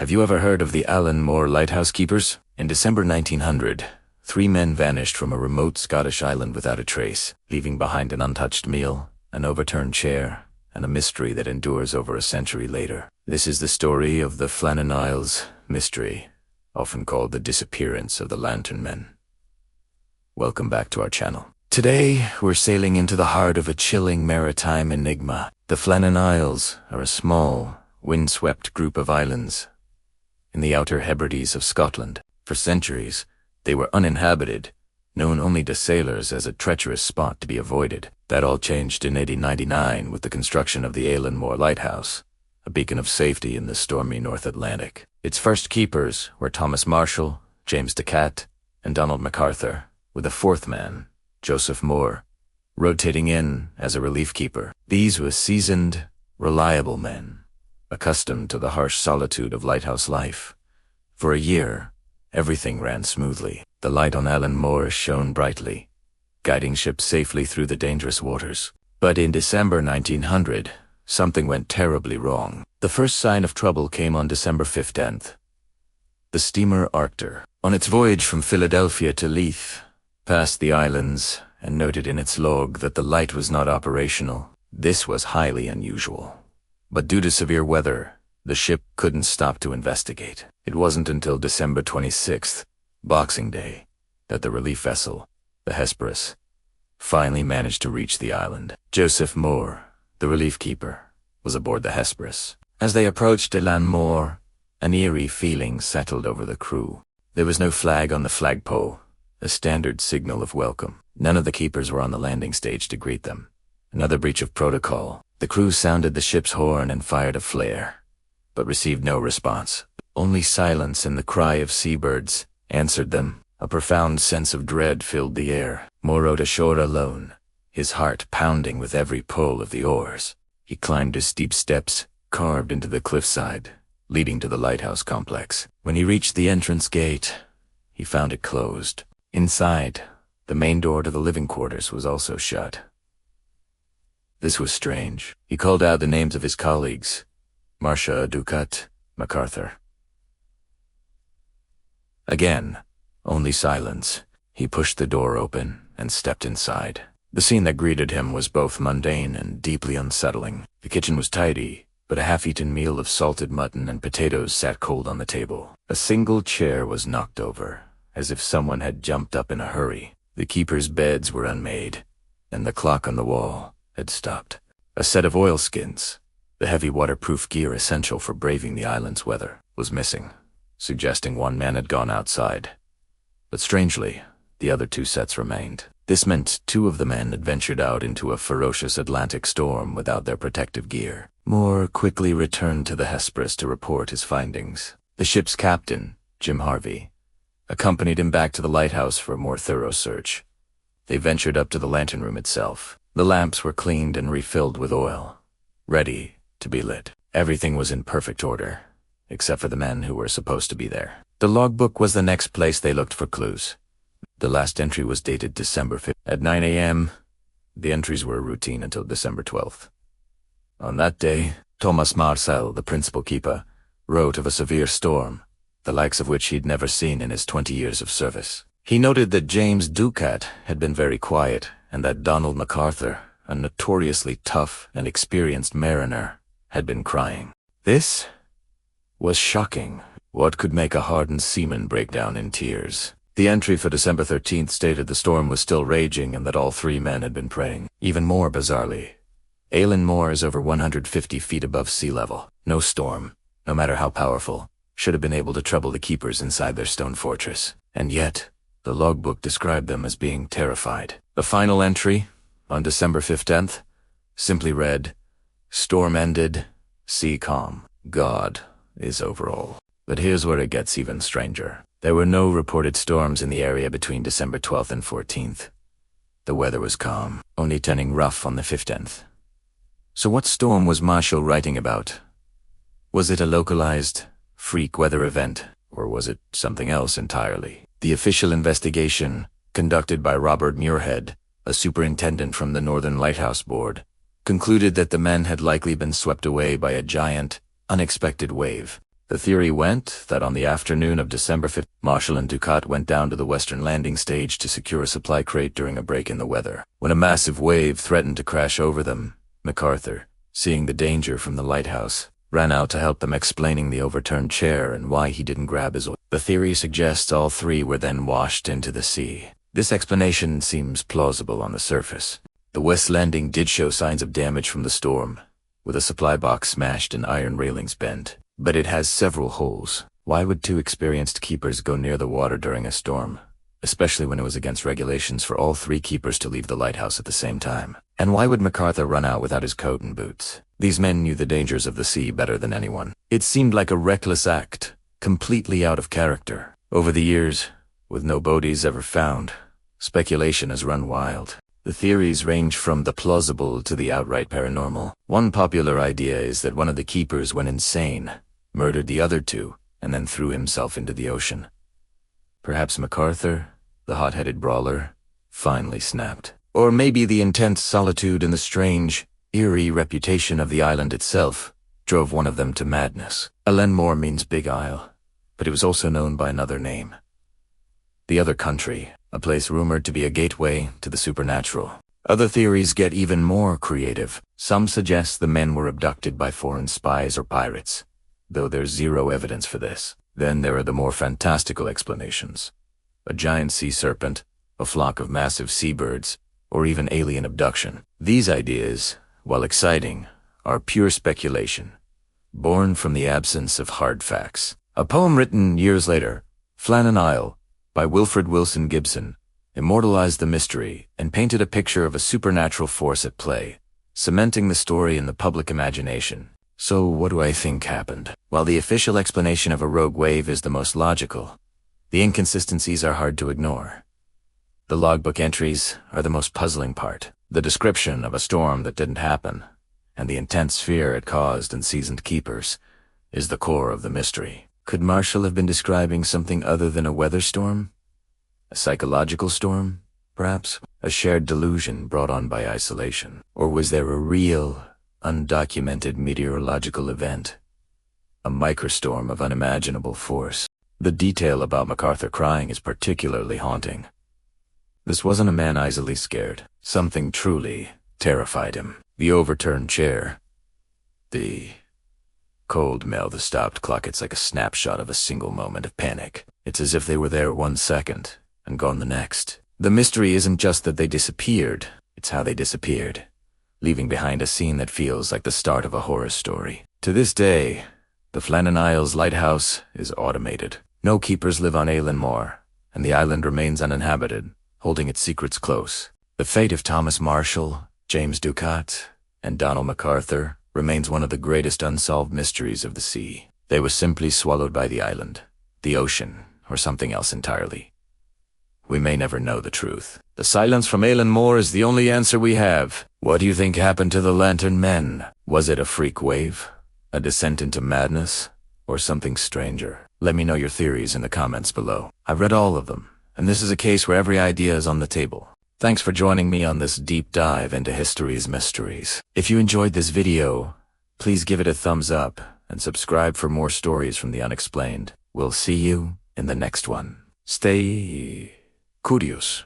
Have you ever heard of the Alan Moore lighthouse keepers? In December 1900, 3 men vanished from a remote Scottish island without a trace, leaving behind an untouched meal, an overturned chair, and a mystery that endures over a century later. This is the story of the Flannan Isles Mystery, often called the Disappearance of the Lantern Men. Welcome back to our channel. Today, we're sailing into the heart of a chilling maritime enigma. The Flannan Isles are a small, windswept group of islands in the Outer Hebrides of Scotland. For centuries, they were uninhabited, known only to sailors as a treacherous spot to be avoided. That all changed in 1899 with the construction of the Alan Moore lighthouse, a beacon of safety in the stormy North Atlantic. Its first keepers were Thomas Marshall, James Ducat, and Donald MacArthur, with a fourth man, Joseph Moore, rotating in as a relief keeper. These were seasoned, reliable men, accustomed to the harsh solitude of lighthouse life. For a year, everything ran smoothly. The light on Alan Moore shone brightly, guiding ships safely through the dangerous waters. But in December 1900, something went terribly wrong. The first sign of trouble came on December 15th. The steamer Arctur, on its voyage from Philadelphia to Leith, passed the islands and noted in its log that the light was not operational. This was highly unusual. But due to severe weather, the ship couldn't stop to investigate. It wasn't until December 26th, Boxing Day, that the relief vessel, the Hesperus, finally managed to reach the island. Joseph Moore, the relief keeper, was aboard the Hesperus. As they approached Alan Moore, an eerie feeling settled over the crew. There was no flag on the flagpole, a standard signal of welcome. None of the keepers were on the landing stage to greet them. Another breach of protocol. The crew sounded the ship's horn and fired a flare, but received no response. Only silence and the cry of seabirds answered them. A profound sense of dread filled the air. Moore rowed ashore alone, his heart pounding with every pull of the oars. He climbed the steep steps carved into the cliffside, leading to the lighthouse complex. When he reached the entrance gate, he found it closed. Inside, the main door to the living quarters was also shut. This was strange. He called out the names of his colleagues, Marshall, Ducat, MacArthur. Again, only silence. He pushed the door open and stepped inside. The scene that greeted him was both mundane and deeply unsettling. The kitchen was tidy, but a half-eaten meal of salted mutton and potatoes sat cold on the table. A single chair was knocked over, as if someone had jumped up in a hurry. The keepers' beds were unmade, and the clock on the wall had stopped. A set of oilskins, the heavy waterproof gear essential for braving the island's weather, was missing, suggesting one man had gone outside. But strangely, the other 2 sets remained. This meant 2 of the men had ventured out into a ferocious Atlantic storm without their protective gear. Moore quickly returned to the Hesperus to report his findings. The ship's captain, Jim Harvey, accompanied him back to the lighthouse for a more thorough search. They ventured up to the lantern room itself. The lamps were cleaned and refilled with oil, ready to be lit. Everything was in perfect order, except for the men who were supposed to be there. The logbook was the next place they looked for clues. The last entry was dated December 5th. At 9 a.m., the entries were routine until December 12th. On that day, Thomas Marshall, the principal keeper, wrote of a severe storm, the likes of which he'd never seen in his 20 years of service. He noted that James Ducat had been very quiet, and that Donald MacArthur, a notoriously tough and experienced mariner, had been crying. This was shocking. What could make a hardened seaman break down in tears? The entry for December 13th stated the storm was still raging and that all 3 men had been praying. Even more bizarrely, Alan Moore is over 150 feet above sea level. No storm, no matter how powerful, should have been able to trouble the keepers inside their stone fortress. And yet, the logbook described them as being terrified. The final entry, on December 15th, simply read, "Storm ended, sea calm. God is over all." But here's where it gets even stranger. There were no reported storms in the area between December 12th and 14th. The weather was calm, only turning rough on the 15th. So what storm was Marshall writing about? Was it a localized, freak weather event, or was it something else entirely? The official investigation, conducted by Robert Muirhead, a superintendent from the Northern Lighthouse Board, concluded that the men had likely been swept away by a giant, unexpected wave. The theory went that on the afternoon of December 5th, Marshall and Ducat went down to the western landing stage to secure a supply crate during a break in the weather. When a massive wave threatened to crash over them, MacArthur, seeing the danger from the lighthouse, ran out to help them, explaining the overturned chair and why he didn't grab his oar. The theory suggests all three were then washed into the sea. This explanation seems plausible on the surface. The west landing did show signs of damage from the storm, with a supply box smashed and iron railings bent. But it has several holes. Why would two experienced keepers go near the water during a storm, especially when it was against regulations for all three keepers to leave the lighthouse at the same time? And why would MacArthur run out without his coat and boots? These men knew the dangers of the sea better than anyone. It seemed like a reckless act, completely out of character. Over the years, with no bodies ever found, speculation has run wild. The theories range from the plausible to the outright paranormal. One popular idea is that one of the keepers went insane, murdered the other two, and then threw himself into the ocean. Perhaps MacArthur, the hot-headed brawler, finally snapped. Or maybe the intense solitude and the strange, eerie reputation of the island itself drove one of them to madness. Ellenmore means Big Isle, but it was also known by another name. The Other Country, a place rumored to be a gateway to the supernatural. Other theories get even more creative. Some suggest the men were abducted by foreign spies or pirates, though there's zero evidence for this. Then there are the more fantastical explanations. A giant sea serpent, a flock of massive seabirds, or even alien abduction. These ideas, while exciting, are pure speculation, born from the absence of hard facts. A poem written years later, Flannan Isle, by Wilfred Wilson Gibson, immortalized the mystery and painted a picture of a supernatural force at play, cementing the story in the public imagination. So what do I think happened? While the official explanation of a rogue wave is the most logical, the inconsistencies are hard to ignore. The logbook entries are the most puzzling part. The description of a storm that didn't happen, and the intense fear it caused in seasoned keepers, is the core of the mystery. Could Marshall have been describing something other than a weather storm? A psychological storm, perhaps? A shared delusion brought on by isolation? Or was there a real, undocumented meteorological event? A microstorm of unimaginable force? The detail about MacArthur crying is particularly haunting. This wasn't a man easily scared. Something truly terrified him. The overturned chair. The cold mail, the stopped clock. It's like a snapshot of a single moment of panic. It's as if they were there 1 second and gone the next. The mystery isn't just that they disappeared, it's how they disappeared, leaving behind a scene that feels like the start of a horror story. To this day, the Flannan Isles lighthouse is automated. No keepers live on Ellenmore, and the island remains uninhabited, holding its secrets close. The fate of Thomas Marshall, James Ducat, and Donald MacArthur remains one of the greatest unsolved mysteries of the sea. They were simply swallowed by the island, the ocean, or something else entirely. We may never know the truth. The silence from Ellenmore is the only answer we have. What do you think happened to the Lantern Men? Was it a freak wave, a descent into madness, or something stranger? Let me know your theories in the comments below. I've read all of them, and this is a case where every idea is on the table. Thanks for joining me on this deep dive into history's mysteries. If you enjoyed this video, please give it a thumbs up and subscribe for more stories from the unexplained. We'll see you in the next one. Stay curious.